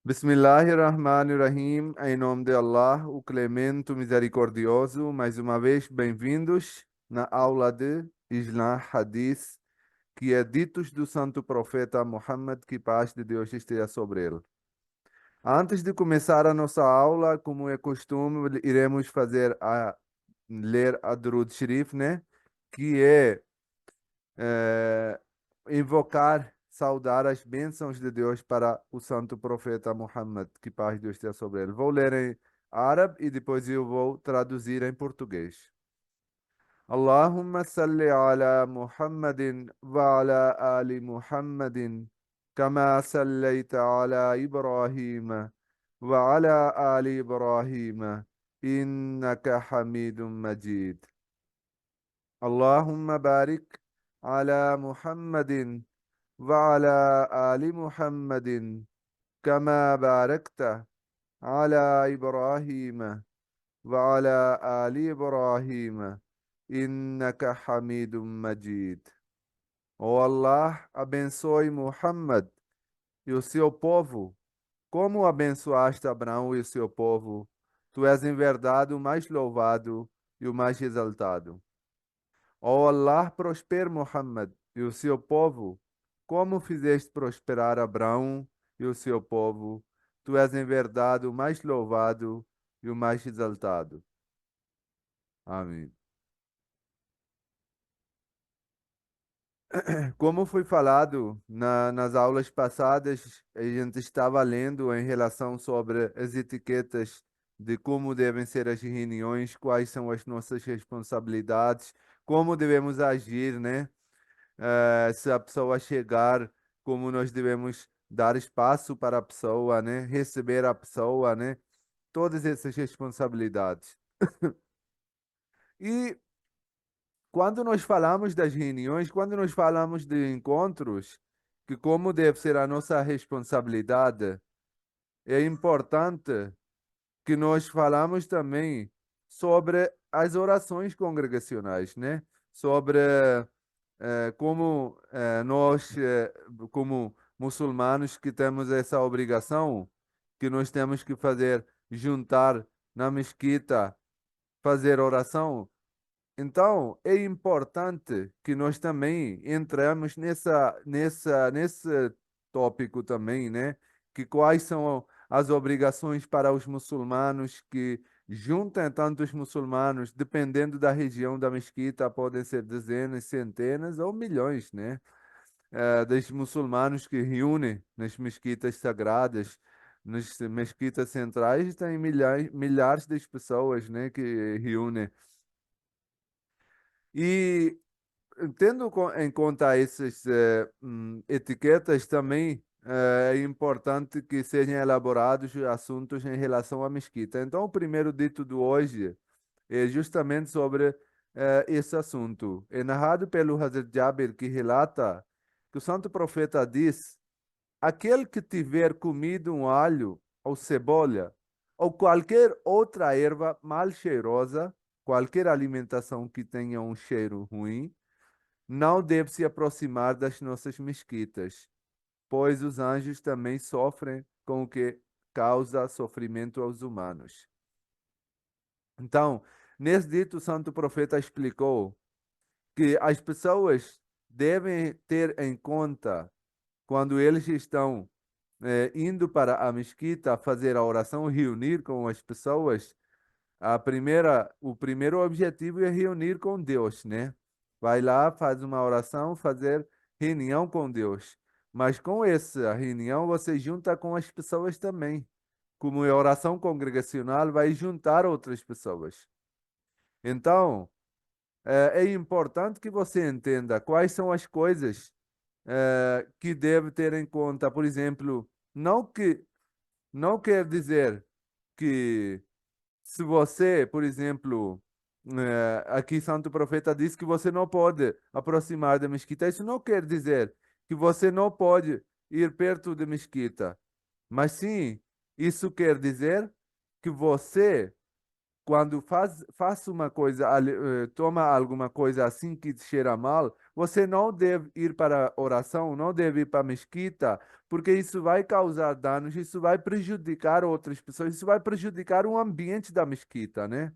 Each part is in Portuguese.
Bismillahirrahmanirrahim, em nome de Allah, o Clemente, o Misericordioso. Mais uma vez, bem-vindos na aula de Islam Hadith, que é ditos do Santo Profeta Muhammad, que paz de Deus esteja sobre ele. Antes de começar a nossa aula, como é costume, iremos ler a Durud Sharif, né? Que é eh, invocar, saudar as bênçãos de Deus para o santo profeta Muhammad, que paz de Deus esteja sobre ele. Vou ler em árabe e depois eu vou traduzir em português. Allahumma salli ala Muhammadin wa ala ali Muhammadin kama sallaita ala Ibrahim wa ala ali Ibrahim innaka Hamidum Majid. اللهم بارك على محمد وعلى آل محمد كما باركت على إبراهيم وعلى آل إبراهيم إنك حميد مجيد. Ó Allah, abençoe Muhammad e o seu povo, como abençoaste Abraão e o seu povo. Tu és em verdade o mais louvado e o mais exaltado. Ó Allah, prospere Muhammad e o seu povo, como fizeste prosperar Abraão e o seu povo. Tu és em verdade o mais louvado e o mais exaltado. Amém. Como foi falado nas aulas passadas, a gente estava lendo em relação sobre as etiquetas de como devem ser as reuniões, quais são as nossas responsabilidades, como devemos agir, né? Se a pessoa chegar, como nós devemos dar espaço para a pessoa, né? Receber a pessoa, né? Todas essas responsabilidades. E quando nós falamos das reuniões, quando nós falamos de encontros, que como deve ser a nossa responsabilidade, é importante que nós falamos também sobre as orações congregacionais, né? Sobre como nós, como muçulmanos, que temos essa obrigação, que nós temos que fazer, juntar na mesquita, fazer oração. Então, é importante que nós também entramos nesse tópico também, né? Que quais são as obrigações para os muçulmanos que juntam tantos muçulmanos, dependendo da região da mesquita, podem ser dezenas, centenas ou milhões, né? Dos muçulmanos que reúnem nas mesquitas sagradas, nas mesquitas centrais, tem milhares de pessoas, né, que reúnem. E tendo em conta essas etiquetas, também é importante que sejam elaborados assuntos em relação à mesquita. Então, o primeiro dito de hoje é justamente sobre esse assunto. É narrado pelo Hazrat Jabir, que relata que o santo profeta diz: aquele que tiver comido um alho ou cebola ou qualquer outra erva mal cheirosa, qualquer alimentação que tenha um cheiro ruim, não deve se aproximar das nossas mesquitas, pois os anjos também sofrem com o que causa sofrimento aos humanos. Então, nesse dito, o santo profeta explicou que as pessoas devem ter em conta, quando eles estão indo para a mesquita fazer a oração, reunir com as pessoas, o primeiro objetivo é reunir com Deus, né? Vai lá, faz uma oração, fazer reunião com Deus. Mas com essa reunião você junta com as pessoas também. Como é oração congregacional, vai juntar outras pessoas. Então, é importante que você entenda quais são as coisas que deve ter em conta. Por exemplo, não quer dizer que se você, por exemplo, aqui Santo Profeta diz que você não pode aproximar da mesquita. Isso não quer dizer que você não pode ir perto da mesquita, mas sim, isso quer dizer que você quando faz uma coisa, toma alguma coisa assim que cheira mal, você não deve ir para a oração, não deve ir para a mesquita, porque isso vai causar danos, isso vai prejudicar outras pessoas, isso vai prejudicar o ambiente da mesquita, né?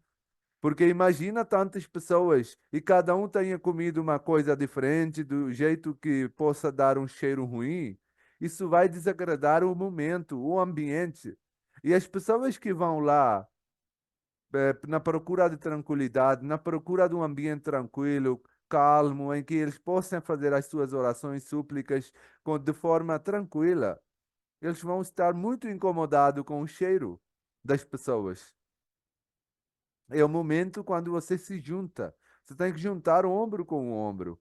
Porque imagina tantas pessoas e cada um tenha comido uma coisa diferente, do jeito que possa dar um cheiro ruim, isso vai desagradar o momento, o ambiente. E as pessoas que vão lá na procura de tranquilidade, na procura de um ambiente tranquilo, calmo, em que eles possam fazer as suas orações, súplicas de forma tranquila. Eles vão estar muito incomodados com o cheiro das pessoas. É o momento quando você se junta. Você tem que juntar ombro com ombro.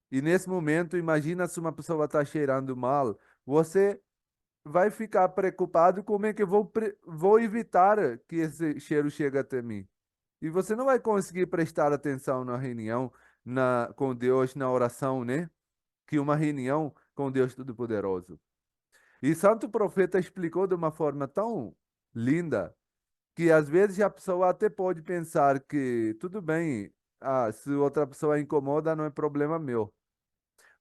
E nesse momento, imagina se uma pessoa está cheirando mal, você vai ficar preocupado como é que eu vou evitar que esse cheiro chegue até mim. E você não vai conseguir prestar atenção na reunião com Deus, na oração, né? Que uma reunião com Deus Todo-Poderoso. E Santo Profeta explicou de uma forma tão linda que às vezes a pessoa até pode pensar que tudo bem, se outra pessoa incomoda, não é problema meu.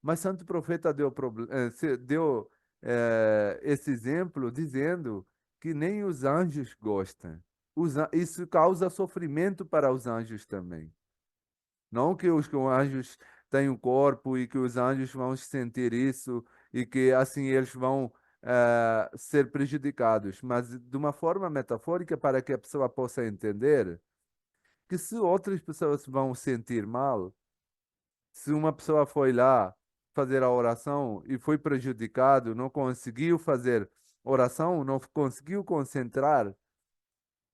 Mas Santo Profeta deu esse exemplo dizendo que nem os anjos gostam. Isso causa sofrimento para os anjos também. Não que os anjos têm um corpo e que os anjos vão sentir isso e que assim eles vão ser prejudicados, mas de uma forma metafórica para que a pessoa possa entender que se outras pessoas vão sentir mal, se uma pessoa foi lá fazer a oração e foi prejudicado, não conseguiu fazer oração, não conseguiu concentrar,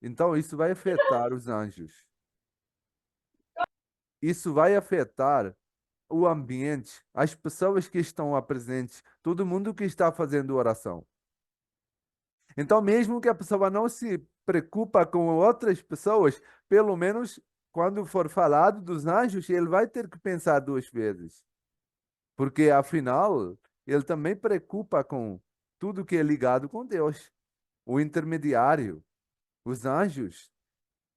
então isso vai afetar os anjos. Isso vai afetar o ambiente, as pessoas que estão lá presentes, todo mundo que está fazendo oração. Então, mesmo que a pessoa não se preocupa com outras pessoas, pelo menos quando for falado dos anjos, ele vai ter que pensar duas vezes, porque afinal, ele também preocupa com tudo que é ligado com Deus, o intermediário, os anjos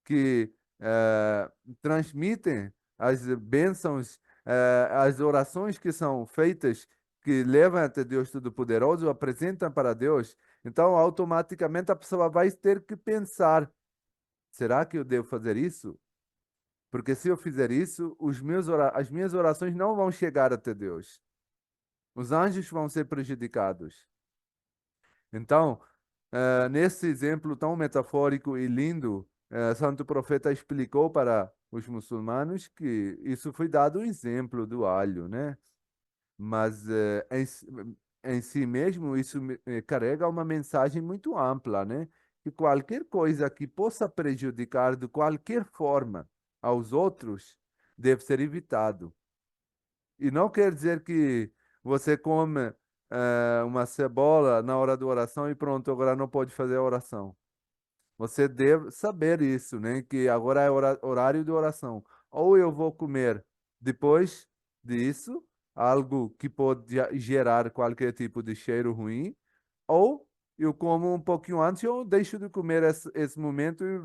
que transmitem as bênçãos, as orações que são feitas, que levam até Deus Todo-Poderoso, apresentam para Deus. Então, automaticamente a pessoa vai ter que pensar: será que eu devo fazer isso? Porque se eu fizer isso, as minhas orações não vão chegar até Deus. Os anjos vão ser prejudicados. Então, nesse exemplo tão metafórico e lindo, Santo Profeta explicou para os muçulmanos que isso foi dado o exemplo do alho, né? Mas em si mesmo isso carrega uma mensagem muito ampla, né? Que qualquer coisa que possa prejudicar de qualquer forma aos outros deve ser evitado. E não quer dizer que você come uma cebola na hora da oração e pronto, agora não pode fazer a oração. Você deve saber isso, né? Que agora é horário de oração. Ou eu vou comer depois disso, algo que pode gerar qualquer tipo de cheiro ruim, ou eu como um pouquinho antes, eu deixo de comer esse momento e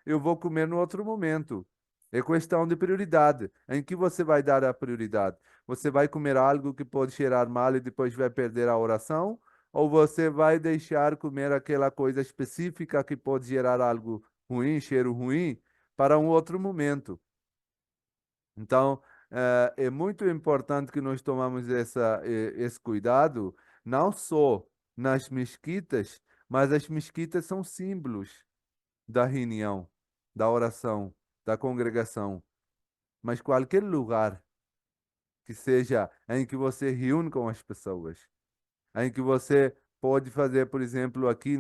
eu vou comer no outro momento. É questão de prioridade. Em que você vai dar a prioridade? Você vai comer algo que pode cheirar mal e depois vai perder a oração? Ou você vai deixar comer aquela coisa específica que pode gerar algo ruim, cheiro ruim, para um outro momento? Então, é muito importante que nós tomamos esse cuidado, não só nas mesquitas, mas as mesquitas são símbolos da reunião, da oração, da congregação. Mas qualquer lugar que seja em que você reúne com as pessoas, em que você pode fazer, por exemplo, aqui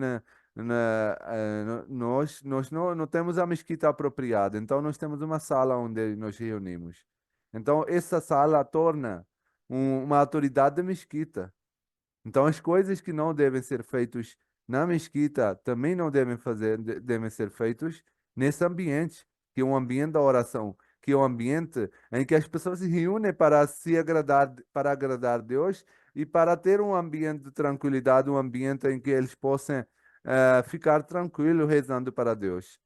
nós não temos a mesquita apropriada, então nós temos uma sala onde nos reunimos. Então, essa sala torna uma autoridade da mesquita. Então, as coisas que não devem ser feitas na mesquita também não devem ser feitas nesse ambiente, que é um ambiente da oração, que é um ambiente em que as pessoas se reúnem para se agradar, para agradar Deus e para ter um ambiente de tranquilidade, um ambiente em que eles possam ficar tranquilos rezando para Deus.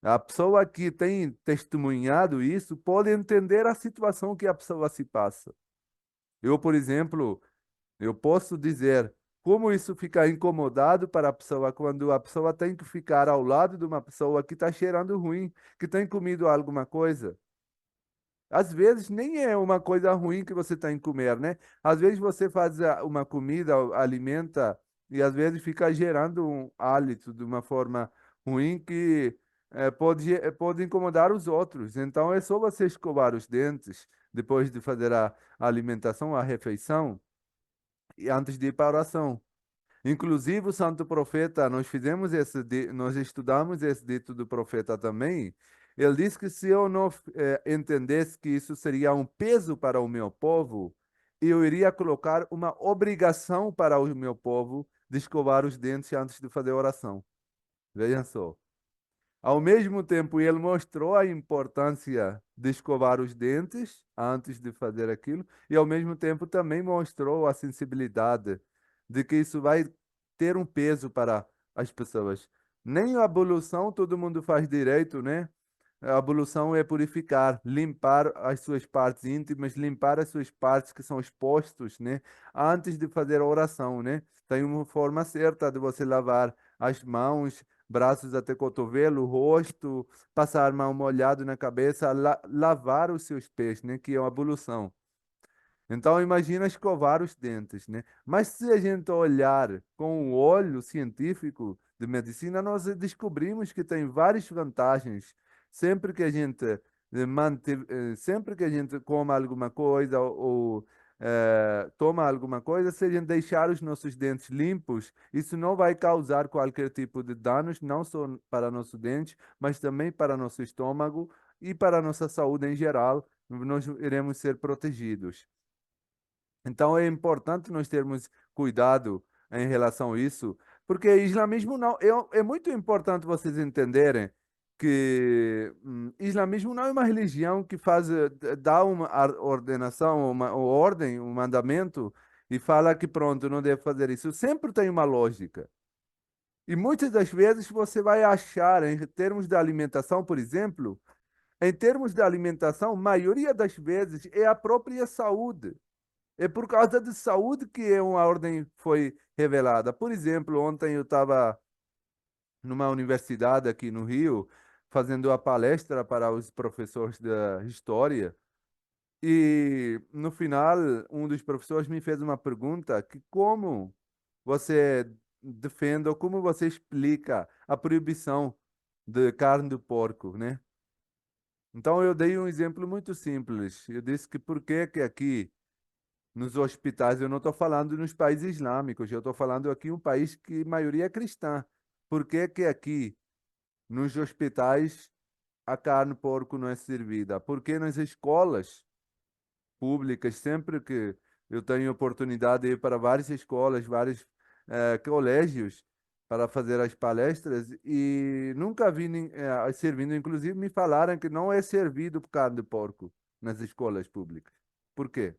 A pessoa que tem testemunhado isso pode entender a situação que a pessoa se passa. Eu, por exemplo, eu posso dizer como isso fica incomodado para a pessoa quando a pessoa tem que ficar ao lado de uma pessoa que está cheirando ruim, que tem comido alguma coisa. Às vezes nem é uma coisa ruim que você tem que comer, né? Às vezes você faz uma comida, alimenta, e às vezes fica gerando um hálito de uma forma ruim que pode incomodar os outros. Então é só você escovar os dentes depois de fazer a alimentação, a refeição, e antes de ir para a oração. Inclusive, o santo profeta, nós estudamos esse dito do profeta também. Ele disse que se eu não entendesse que isso seria um peso para o meu povo, eu iria colocar uma obrigação para o meu povo de escovar os dentes antes de fazer oração. Vejam só. Ao mesmo tempo, ele mostrou a importância de escovar os dentes antes de fazer aquilo, e ao mesmo tempo também mostrou a sensibilidade de que isso vai ter um peso para as pessoas. Nem a ablução todo mundo faz direito, né? A ablução é purificar, limpar as suas partes íntimas, limpar as suas partes que são expostos, né? Antes de fazer a oração, né? Tem uma forma certa de você lavar as mãos, braços até cotovelo, rosto, passar mão molhado na cabeça, lavar os seus pés, né? Que é uma ablução. Então, imagina escovar os dentes, né? Mas se a gente olhar com o olho científico de medicina, nós descobrimos que tem várias vantagens. Sempre que a gente sempre que a gente coma alguma coisa ou toma alguma coisa, se a gente deixar os nossos dentes limpos, isso não vai causar qualquer tipo de danos, não só para nosso dente, mas também para nosso estômago e para a nossa saúde em geral. Nós iremos ser protegidos. Então é importante nós termos cuidado em relação a isso, porque islamismo não é muito importante vocês entenderem que islamismo não é uma religião que faz dá uma ordenação, uma ordem, um mandamento e fala que pronto, não deve fazer isso. Sempre tem uma lógica. E muitas das vezes você vai achar, em termos de alimentação, por exemplo, em termos de alimentação, maioria das vezes é a própria saúde. É por causa de saúde que uma ordem foi revelada. Por exemplo, ontem eu estava numa universidade aqui no Rio, fazendo a palestra para os professores da história, e no final, um dos professores me fez uma pergunta que como você defende ou como você explica a proibição de carne de porco, né? Então eu dei um exemplo muito simples. Eu disse que por que que aqui nos hospitais, eu não estou falando nos países islâmicos, eu estou falando aqui um país que a maioria é cristã. Por que que aqui nos hospitais a carne de porco não é servida? Porque nas escolas públicas, sempre que eu tenho oportunidade de ir para várias escolas, vários colégios para fazer as palestras e nunca vi servindo, inclusive me falaram que não é servido carne de porco nas escolas públicas. Por quê?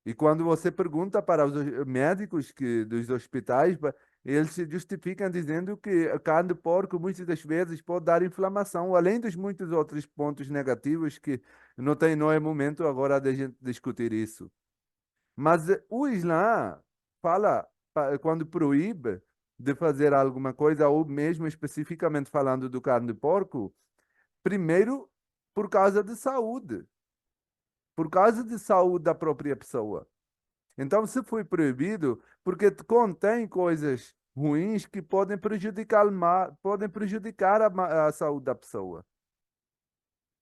E quando você pergunta para os médicos dos hospitais, eles se justificam dizendo que a carne de porco muitas das vezes pode dar inflamação, além dos muitos outros pontos negativos que não é momento agora de gente discutir isso. Mas o Islã fala, quando proíbe de fazer alguma coisa, ou mesmo especificamente falando do carne de porco, primeiro por causa de saúde, por causa de saúde da própria pessoa. Então, se foi proibido, porque contém coisas ruins que podem prejudicar a saúde da pessoa.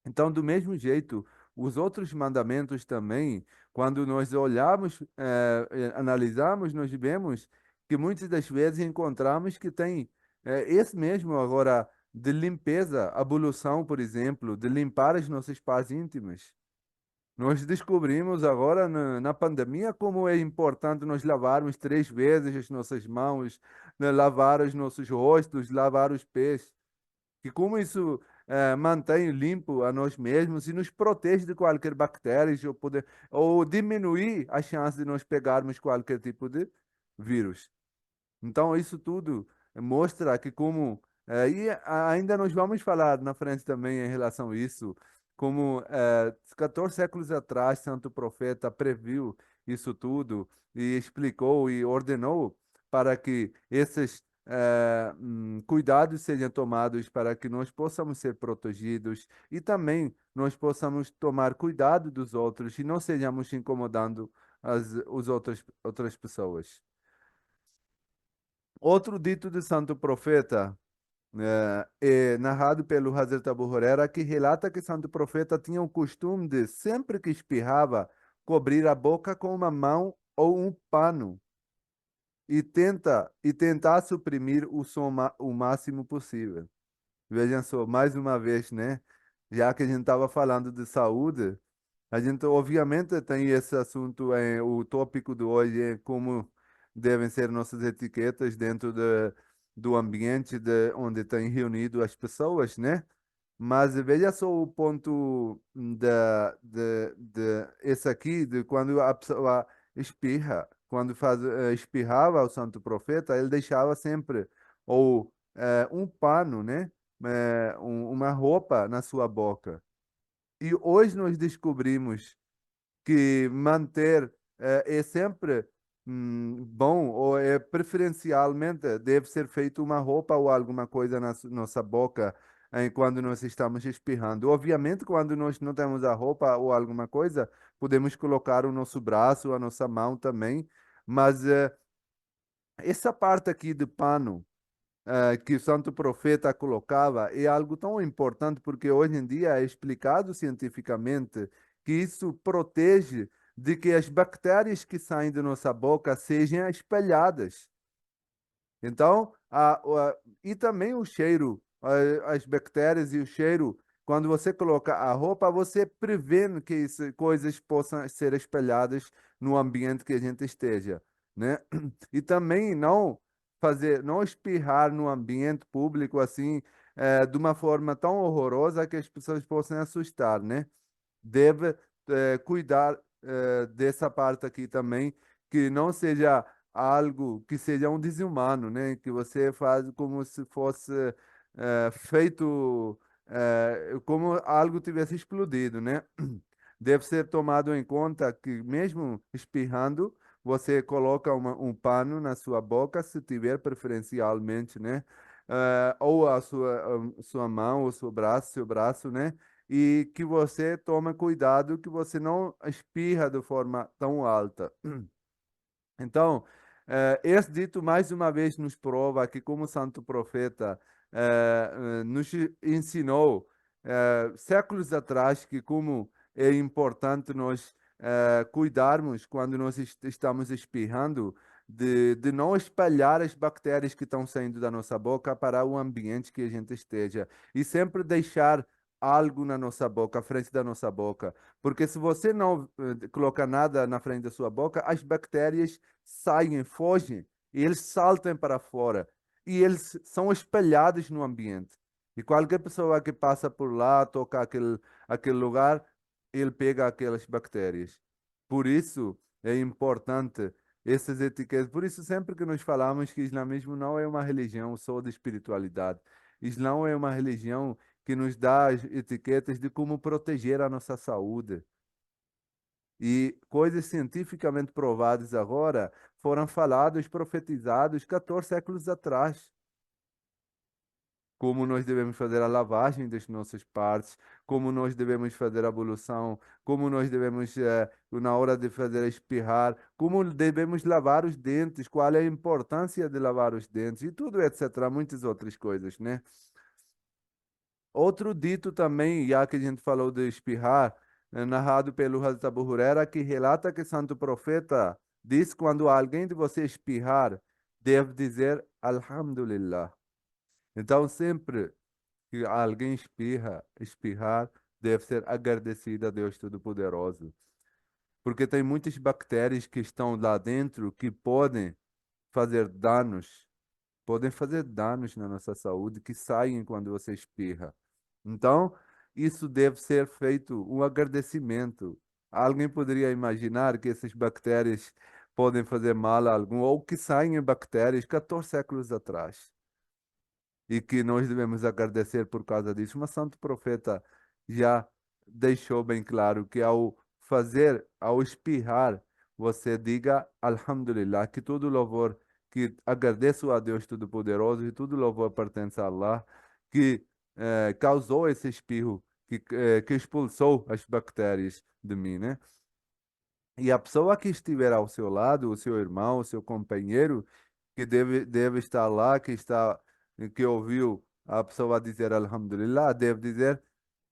Então, do mesmo jeito, os outros mandamentos também, quando nós olhamos, analisamos, nós vemos que muitas das vezes encontramos que tem esse mesmo agora de limpeza, ablução, por exemplo, de limpar as nossas partes íntimas. Nós descobrimos agora na pandemia como é importante nós lavarmos 3 vezes as nossas mãos, né, lavar os nossos rostos, lavar os pés, que como isso mantém limpo a nós mesmos e nos protege de qualquer bactéria ou diminuir a chance de nós pegarmos qualquer tipo de vírus. Então, isso tudo mostra que como Ainda nós vamos falar na frente também em relação a isso, como 14 séculos atrás, Santo Profeta previu isso tudo e explicou e ordenou para que esses cuidados sejam tomados para que nós possamos ser protegidos e também nós possamos tomar cuidado dos outros e não sejamos incomodando outras pessoas. Outro dito de Santo Profeta é narrado pelo Hazrat Abu Huraira, que relata que Santo Profeta tinha o costume de, sempre que espirrava, cobrir a boca com uma mão ou um pano e tentar suprimir o som o máximo possível. Vejam só, mais uma vez, né? Já que a gente estava falando de saúde, a gente obviamente tem esse assunto, o tópico de hoje é como devem ser nossas etiquetas dentro do ambiente onde tem reunido as pessoas, né? Mas veja só o ponto esse aqui, de quando a pessoa espirra, quando espirrava o santo profeta, ele deixava sempre ou um pano, né? Uma roupa na sua boca. E hoje nós descobrimos que manter é sempre bom ou é preferencialmente deve ser feito uma roupa ou alguma coisa na nossa boca quando nós estamos espirrando. Obviamente, quando nós não temos a roupa ou alguma coisa, podemos colocar o nosso braço, a nossa mão também, mas essa parte aqui de pano que o santo profeta colocava é algo tão importante porque hoje em dia é explicado cientificamente que isso protege de que as bactérias que saem da nossa boca sejam espalhadas. Então, e também o cheiro, as bactérias e o cheiro, quando você coloca a roupa, você prevê que coisas possam ser espalhadas no ambiente que a gente esteja, né? E também não espirrar no ambiente público assim, de uma forma tão horrorosa que as pessoas possam assustar, né? Deve cuidar dessa parte aqui também, que não seja algo que seja um desumano, né? Que você faz como se fosse feito como algo tivesse explodido, né? Deve ser tomado em conta que mesmo espirrando, você coloca um pano na sua boca, se tiver preferencialmente, né? Ou sua mão, ou seu braço, né? E que você tome cuidado que você não espirra de forma tão alta. Então, esse dito mais uma vez nos prova que, como santo profeta nos ensinou séculos atrás, que como é importante nós cuidarmos quando nós estamos espirrando, de não espalhar as bactérias que estão saindo da nossa boca para o ambiente que a gente esteja. E sempre deixar algo na nossa boca, à frente da nossa boca. Porque se você não colocar nada na frente da sua boca, as bactérias saem, fogem, e eles saltam para fora. E eles são espalhados no ambiente. E qualquer pessoa que passa por lá, toca aquele lugar, ele pega aquelas bactérias. Por isso é importante essas etiquetas. Por isso, sempre que nós falamos que islamismo não é uma religião só de espiritualidade, Islão é uma religião que nos dá as etiquetas de como proteger a nossa saúde. E coisas cientificamente provadas agora foram falados, profetizados 14 séculos atrás. Como nós devemos fazer a lavagem das nossas partes, como nós devemos fazer a ablução, como nós devemos, na hora de fazer espirrar, como devemos lavar os dentes, qual é a importância de lavar os dentes e tudo, etc. Muitas outras coisas, né? Outro dito também, já que a gente falou de espirrar, narrado pelo Hazrat Abu Huraira, que relata que Santo Profeta diz quando alguém de você espirrar, deve dizer Alhamdulillah. Então, sempre que alguém espirrar, deve ser agradecido a Deus Todo-Poderoso. Porque tem muitas bactérias que estão lá dentro que podem fazer danos na nossa saúde, que saem quando você espirra. Então, isso deve ser feito um agradecimento. Alguém poderia imaginar que essas bactérias podem fazer mal a algum, ou que saem bactérias 14 séculos atrás. e que nós devemos agradecer por causa disso. Mas Santo Profeta já deixou bem claro que ao fazer, ao espirrar, você diga Alhamdulillah, que todo louvor, que agradeço a Deus Todo-Poderoso e todo louvor pertence a Allah, que causou esse espirro, que expulsou as bactérias de mim, né? E a pessoa que estiver ao seu lado, o seu irmão, o seu companheiro, que deve estar lá, que ouviu a pessoa dizer Alhamdulillah, deve dizer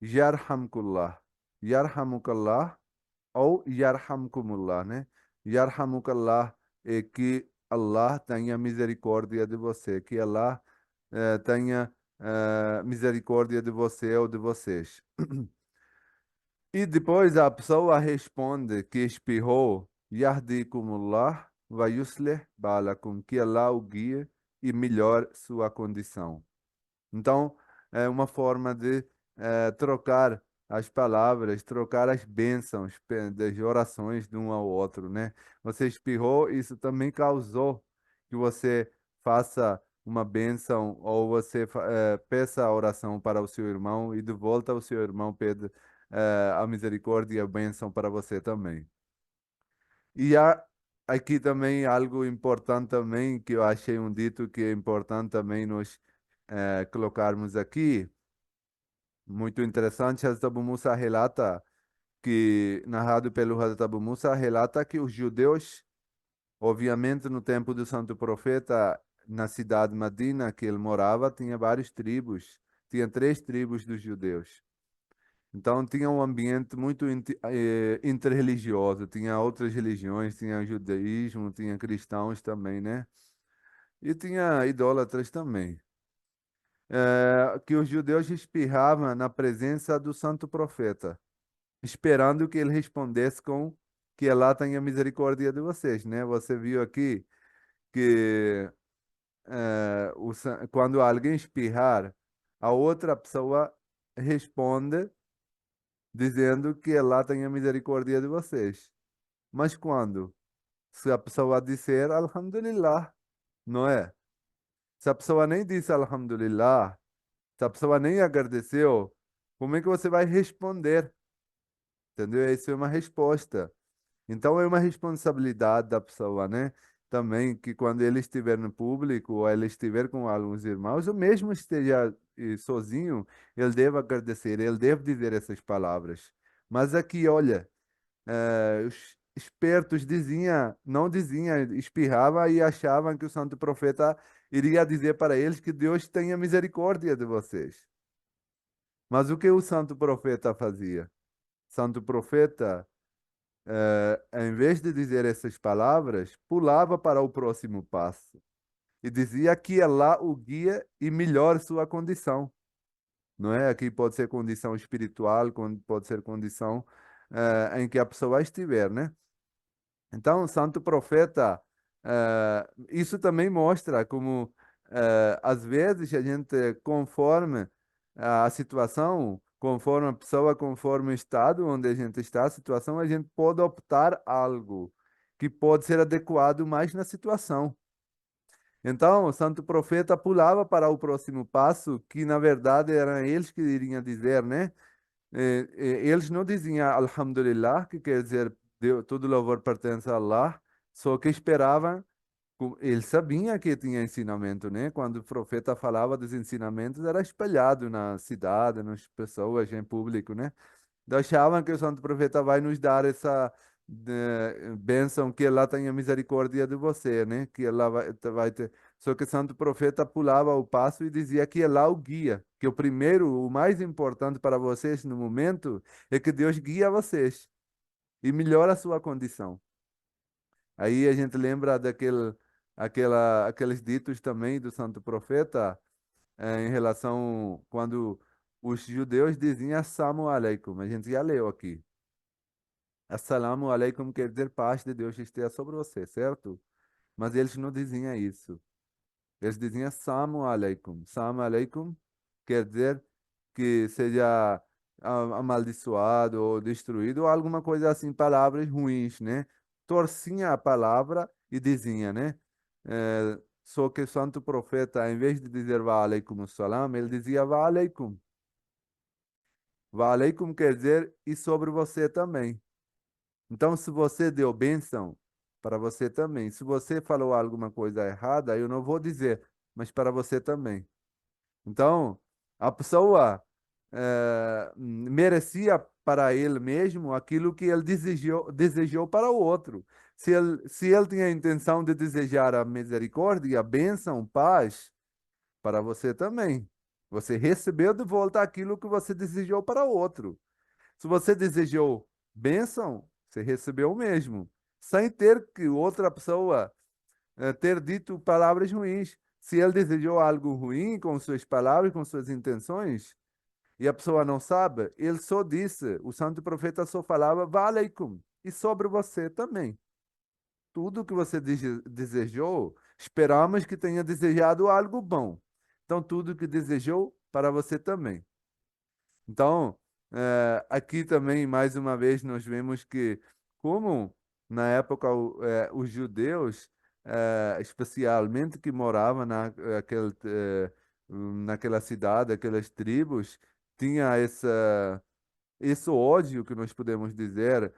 Yarhamkullah. Yarhamukallah ou Yarhamkumullah, né? Yarhamukallah é que Allah tenha misericórdia de você, que Allah tenha misericórdia de você ou de vocês. E depois a pessoa responde que espirrou, Yahdikumullah wa yuslih balakum, que Allah o guie e melhore sua condição. Então, é uma forma de trocar as palavras, trocar as bênçãos das orações de um ao outro, né? Você espirrou, isso também causou que você faça uma bênção ou você peça a oração para o seu irmão e de volta o seu irmão pede a misericórdia e a bênção para você também. E há aqui também algo importante também, que eu achei um dito que é importante também nós colocarmos aqui, muito interessante. Hazrat Abu Musa relata que, narrado pelo Hazrat Abu Musa, relata que os judeus, obviamente no tempo do Santo Profeta, na cidade de Medina que ele morava, tinha várias tribos, tinha três tribos dos judeus. Então tinha um ambiente muito interreligioso, tinha outras religiões, tinha judaísmo, tinha cristãos também, né? E tinha idólatras também. Que os judeus espirravam na presença do santo profeta, esperando que ele respondesse com que Allah tenha misericórdia de vocês, né? Você viu aqui que quando alguém espirrar, a outra pessoa responde dizendo que Allah tenha misericórdia de vocês. Mas quando? Se a pessoa disser Alhamdulillah, não é? Se a pessoa nem disse Alhamdulillah, se a pessoa nem agradeceu, como é que você vai responder? Entendeu? Isso é uma resposta. Então é uma responsabilidade da pessoa, né? Também que quando ele estiver no público ou ele estiver com alguns irmãos, ou mesmo esteja sozinho, ele deve agradecer, ele deve dizer essas palavras. Mas aqui, olha, os espertos não diziam, espirrava e achavam que o santo profeta iria dizer para eles que Deus tenha misericórdia de vocês. Mas o que o santo profeta fazia? Santo profeta, em vez de dizer essas palavras, pulava para o próximo passo e dizia que Allah o guia e melhore sua condição. Não é? Aqui pode ser condição espiritual, pode ser condição em que a pessoa estiver, né? Então, o santo profeta, isso também mostra como, às vezes, a gente, conforme a situação, conforme a pessoa, conforme o estado onde a gente está, a situação, a gente pode optar algo que pode ser adequado mais na situação. Então, o santo profeta pulava para o próximo passo, que na verdade eram eles que iriam dizer, né? Eles não diziam Alhamdulillah, que quer dizer todo louvor pertence a Allah, só que esperavam, eles sabiam que tinha ensinamento, né? Quando o profeta falava dos ensinamentos, era espalhado na cidade, nas pessoas, em público, né? Achavam que o santo profeta vai nos dar essa bênção, que Allah tenha misericórdia de você, né? Que Allah vai ter. Só que o santo profeta pulava o passo e dizia que Allah o guia, que o primeiro, o mais importante para vocês no momento é que Deus guia vocês e melhora a sua condição. Aí a gente lembra aqueles ditos também do santo profeta em relação quando os judeus diziam Assalamu alaikum. A gente já leu aqui. Assalamu alaikum quer dizer paz de Deus esteja sobre você, certo? Mas eles não diziam isso. Eles diziam Assalamu alaikum. Assalamu alaikum quer dizer que seja amaldiçoado ou destruído ou alguma coisa assim, palavras ruins, né? Torcia a palavra e dizia, né? Só que o santo profeta, em vez de dizer wa alaikum salam, ele dizia wa alaikum. Wa alaikum quer dizer e sobre você também. Então, se você deu bênção, para você também. Se você falou alguma coisa errada, eu não vou dizer, mas para você também. Então, a pessoa merecia para ele mesmo aquilo que ele desejou para o outro. Se ele tinha a intenção de desejar a misericórdia, a bênção, paz, para você também. Você recebeu de volta aquilo que você desejou para o outro. Se você desejou bênção, você recebeu o mesmo, sem ter que outra pessoa ter dito palavras ruins. Se ele desejou algo ruim com suas palavras, com suas intenções, e a pessoa não sabe, ele só disse, o santo profeta só falava, "Wa alaikum", e sobre você também. Tudo que você desejou, esperamos que tenha desejado algo bom. Então, tudo que desejou, para você também. Então, aqui também, mais uma vez, nós vemos que, como na época os judeus, especialmente que moravam naquela cidade, aquelas tribos, tinha esse ódio que nós podemos dizer,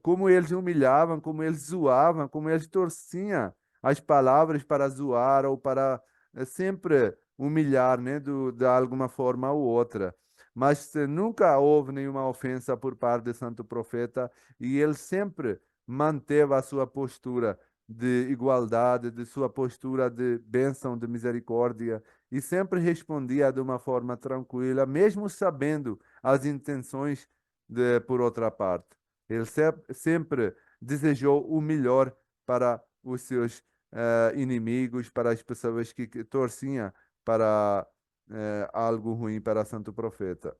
como eles humilhavam, como eles zoavam, como eles torciam as palavras para zoar ou para sempre humilhar, né, de alguma forma ou outra. Mas nunca houve nenhuma ofensa por parte do santo profeta e ele sempre manteve a sua postura de igualdade, de sua postura de bênção, de misericórdia e sempre respondia de uma forma tranquila, mesmo sabendo as intenções por outra parte. Ele sempre desejou o melhor para os seus inimigos, para as pessoas que torciam para algo ruim para Santo Profeta.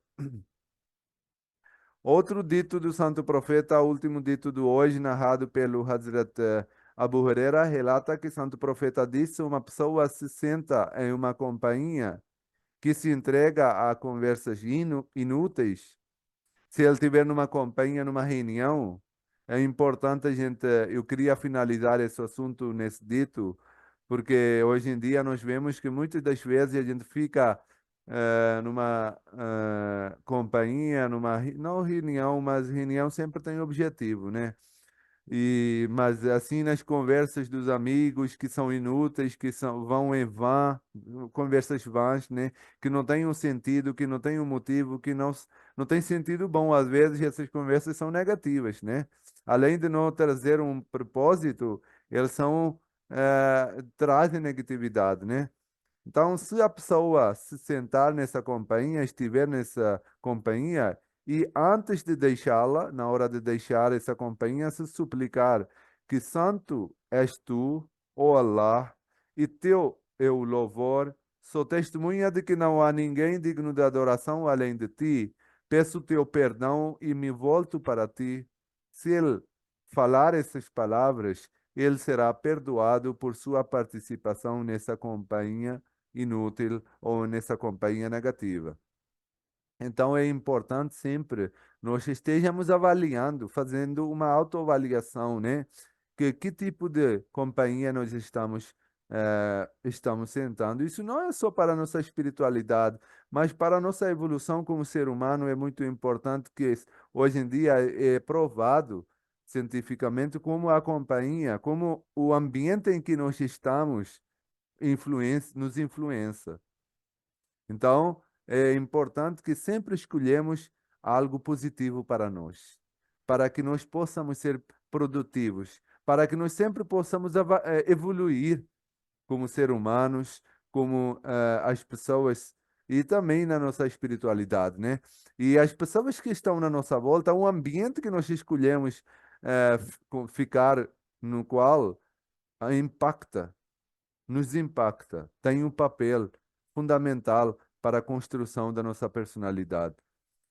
Outro dito do Santo Profeta, o último dito de hoje, narrado pelo Hazrat Abu Huraira, relata que Santo Profeta disse: uma pessoa se senta em uma companhia que se entrega a conversas inúteis. Se ele estiver numa companhia, numa reunião, é importante a gente. Eu queria finalizar esse assunto nesse dito, porque hoje em dia nós vemos que muitas das vezes a gente fica numa companhia, não reunião, mas reunião sempre tem objetivo, né? Mas assim nas conversas dos amigos que são inúteis, vão em vão, conversas vãs, né? Que não têm um sentido, que não têm um motivo, não tem sentido bom. Às vezes essas conversas são negativas, né? Além de não trazer um propósito, eles trazem negatividade, né? Então, se a pessoa se sentar nessa companhia, estiver nessa companhia, e antes de deixá-la, na hora de deixar essa companhia, se suplicar que santo és tu, ó Allah, e teu é o louvor, sou testemunha de que não há ninguém digno de adoração além de ti, peço teu perdão e me volto para ti. Se ele falar essas palavras, ele será perdoado por sua participação nessa companhia inútil ou nessa companhia negativa. Então é importante sempre nós estejamos avaliando, fazendo uma autoavaliação, né? Que tipo de companhia nós estamos sentando. Isso não é só para a nossa espiritualidade, mas para a nossa evolução como ser humano é muito importante que hoje em dia é provado cientificamente como a companhia, como o ambiente em que nós estamos nos influencia. Então, é importante que sempre escolhemos algo positivo para nós, para que nós possamos ser produtivos, para que nós sempre possamos evoluir como seres humanos, como as pessoas e também na nossa espiritualidade, né? E as pessoas que estão na nossa volta, o ambiente que nós escolhemos ficar no qual impacta nos impacta, tem um papel fundamental para a construção da nossa personalidade.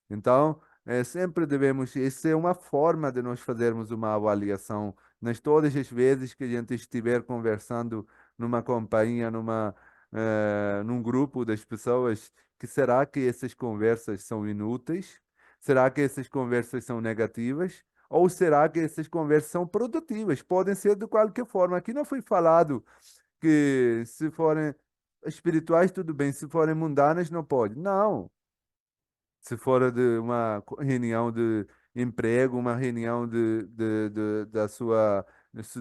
Então, sempre devemos, essa é uma forma de nós fazermos uma avaliação nas todas as vezes que a gente estiver conversando numa companhia, num grupo das pessoas, que será que essas conversas são inúteis? Será que essas conversas são negativas? Ou será que essas conversas são produtivas? Podem ser de qualquer forma. Aqui não foi falado que se forem espirituais, tudo bem, se forem mundanas, não pode. Não. Se for de uma reunião de emprego, uma reunião da sua,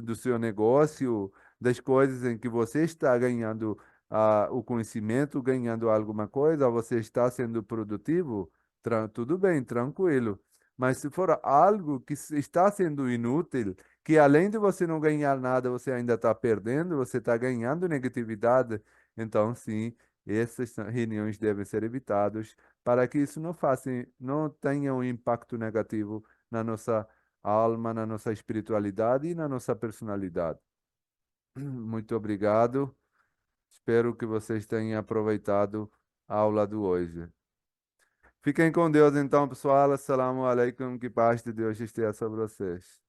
do seu negócio, das coisas em que você está ganhando o conhecimento, ganhando alguma coisa, você está sendo produtivo, tudo bem, tranquilo. Mas se for algo que está sendo inútil, que além de você não ganhar nada, você ainda está perdendo, você está ganhando negatividade, então sim, essas reuniões devem ser evitadas para que isso não tenha um impacto negativo na nossa alma, na nossa espiritualidade e na nossa personalidade. Muito obrigado. Espero que vocês tenham aproveitado a aula do hoje. Fiquem com Deus então, pessoal. Assalamu alaikum. Que paz de Deus esteja sobre vocês.